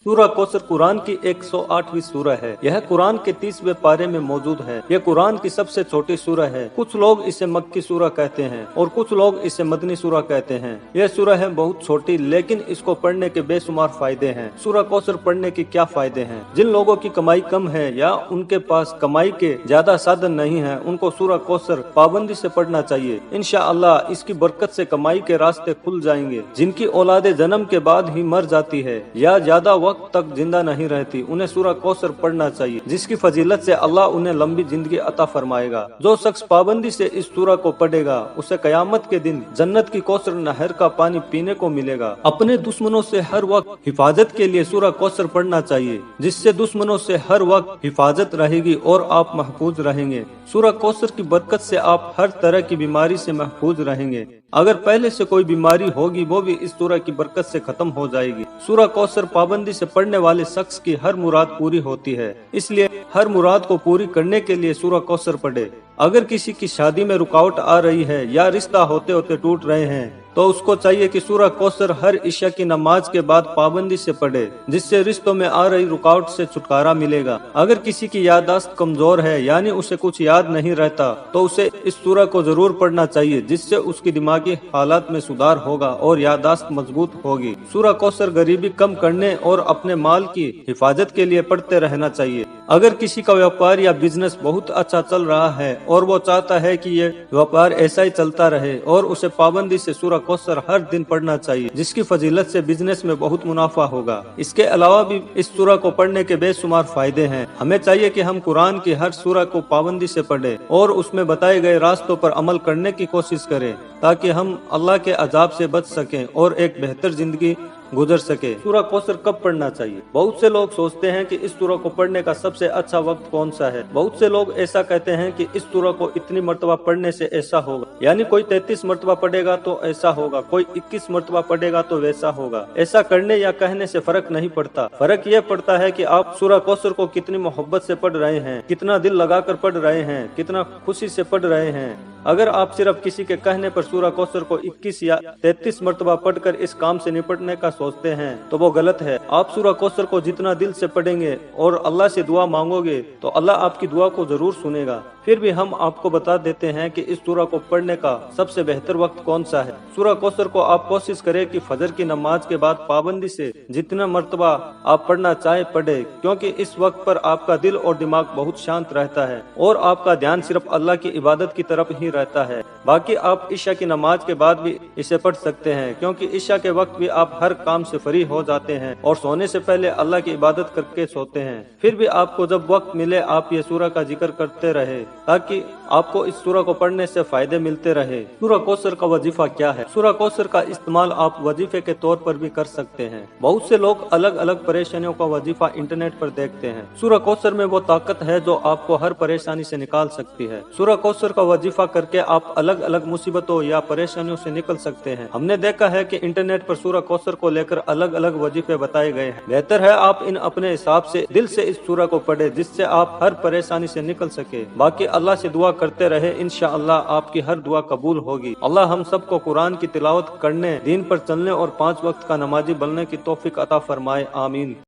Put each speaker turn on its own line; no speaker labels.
सूरह कौसर कुरान की 108वीं सूरह है। यह कुरान के 30वें पारे में मौजूद है। यह कुरान की सबसे छोटी सूरह है। कुछ लोग इसे मक्की सूरह कहते हैं और कुछ लोग इसे मदनी सूरह कहते हैं। यह सूरह है बहुत छोटी, लेकिन इसको पढ़ने के बेशुमार फायदे हैं। सूरह कौसर पढ़ने के क्या फायदे हैं? जिन लोगों की कमाई कम है या उनके पास कमाई के ज्यादा साधन नहीं है, उनको सूरह कौसर पाबंदी से पढ़ना चाहिए। इंशाअल्लाह इसकी बरकत से कमाई के रास्ते खुल जाएंगे। जिनकी औलादे जन्म के बाद ही मर जाती है या ज्यादा वक्त तक जिंदा नहीं रहती, उन्हें सूरह कौसर पढ़ना चाहिए, जिसकी फजीलत से अल्लाह उन्हें लंबी जिंदगी अता फरमाएगा। जो शख्स पाबंदी से इस सूरह को पढ़ेगा, उसे कयामत के दिन जन्नत की कौसर नहर का पानी पीने को मिलेगा। अपने दुश्मनों से हर वक्त हिफाजत के लिए सूरह कौसर पढ़ना चाहिए, जिससे दुश्मनों से हर वक्त हिफाजत रहेगी और आप महफूज रहेंगे। सूरह कौसर की बरकत से आप हर तरह की बीमारी से महफूज रहेंगे। अगर पहले से कोई बीमारी होगी, वो भी इस सूरह की बरकत से खत्म हो जाएगी। सूरह कौसर पाबंदी से पढ़ने वाले शख्स की हर मुराद पूरी होती है, इसलिए हर मुराद को पूरी करने के लिए सूरह कौसर पढ़े। अगर किसी की शादी में रुकावट आ रही है या रिश्ता होते होते टूट रहे हैं, तो उसको चाहिए कि सूरह कौसर हर इशा की नमाज के बाद पाबंदी से पढ़े, जिससे रिश्तों में आ रही रुकावट से छुटकारा मिलेगा। अगर किसी की याददाश्त कमजोर है, यानी उसे कुछ याद नहीं रहता, तो उसे इस सूरह को जरूर पढ़ना चाहिए, जिससे उसकी दिमागी हालात में सुधार होगा और याददाश्त मजबूत होगी। सूरह कौसर गरीबी कम करने और अपने माल की हिफाजत के लिए पढ़ते रहना चाहिए। अगर किसी का व्यापार या बिजनेस बहुत अच्छा चल रहा है और वो चाहता है कि ये व्यापार ऐसा ही चलता रहे, और उसे पाबंदी से सूरह कौसर हर दिन पढ़ना चाहिए, जिसकी फजीलत से बिजनेस में बहुत मुनाफा होगा। इसके अलावा भी इस सूरह को पढ़ने के बेशुमार फायदे हैं। हमें चाहिए कि हम कुरान की हर सूरह को पाबंदी से पढ़ें और उसमें बताए गए रास्तों पर अमल करने की कोशिश करें, ताकि हम अल्लाह के अजाब से बच सकें और एक बेहतर जिंदगी गुजर सके। सूरह कौसर कब पढ़ना चाहिए? बहुत से लोग सोचते हैं कि इस सूरह को पढ़ने का सबसे अच्छा वक्त कौन सा है। बहुत से लोग ऐसा कहते हैं कि इस सूरह को इतनी मर्तबा पढ़ने से ऐसा होगा, यानी कोई 33 मर्तबा पढ़ेगा तो ऐसा होगा, कोई 21 मर्तबा पढ़ेगा तो वैसा होगा। ऐसा करने या कहने से फर्क नहीं पड़ता। फर्क यह पड़ता है कि आप सूरह कौसर को कितनी मोहब्बत से पढ़ रहे हैं, कितना दिल लगाकर पढ़ रहे हैं, कितना खुशी से पढ़ रहे हैं। अगर आप सिर्फ किसी के कहने पर सूरह कौसर को 21 या 33 मर्तबा पढ़कर इस काम से निपटने का सोचते हैं, तो वो गलत है। आप सूरह कौसर को जितना दिल से पढ़ेंगे और अल्लाह से दुआ मांगोगे, तो अल्लाह आपकी दुआ को जरूर सुनेगा। फिर भी हम आपको बता देते हैं कि इस सूरह को पढ़ने का सबसे बेहतर वक्त कौन सा है। सूरह कौसर को आप कोशिश करें कि फजर की नमाज के बाद पाबंदी से जितना मर्तबा आप पढ़ना चाहे पढ़े, क्योंकि इस वक्त पर आपका दिल और दिमाग बहुत शांत रहता है और आपका ध्यान सिर्फ अल्लाह की इबादत की तरफ ही रहता है। बाकी आप ईशा की नमाज के बाद भी इसे पढ़ सकते हैं, क्योंकि ईशा के वक्त भी आप हर काम से फ्री हो जाते हैं और सोने से पहले अल्लाह की इबादत करके सोते हैं। फिर भी आपको जब वक्त मिले, आप ये सूरह का जिक्र करते रहे, ताकि आपको इस सूरह को पढ़ने से फायदे मिलते रहे। सूरह कौसर का वजीफा क्या है? सूरह कौसर का इस्तेमाल आप वजीफे के तौर पर भी कर सकते हैं। बहुत से लोग अलग अलग परेशानियों का वजीफा इंटरनेट पर देखते हैं। सूरह कौसर में वो ताकत है जो आपको हर परेशानी से निकाल सकती है। सूरह कौसर का वजीफा करके आप अलग अलग मुसीबतों या परेशानियों से निकल सकते हैं। हमने देखा है कि इंटरनेट पर सूरह कौसर को लेकर अलग अलग वजीफे बताए गए हैं। बेहतर है आप इन अपने हिसाब से दिल से इस सूरह को पढ़े, जिससे आप हर परेशानी से निकल सके। बाकी अल्लाह से दुआ करते रहे, इंशाअल्लाह आपकी हर दुआ कबूल होगी। अल्लाह हम सबको कुरान की तिलावत करने, दीन पर चलने और 5 वक्त का नमाजी बनने की तौफीक अता फरमाए। आमीन।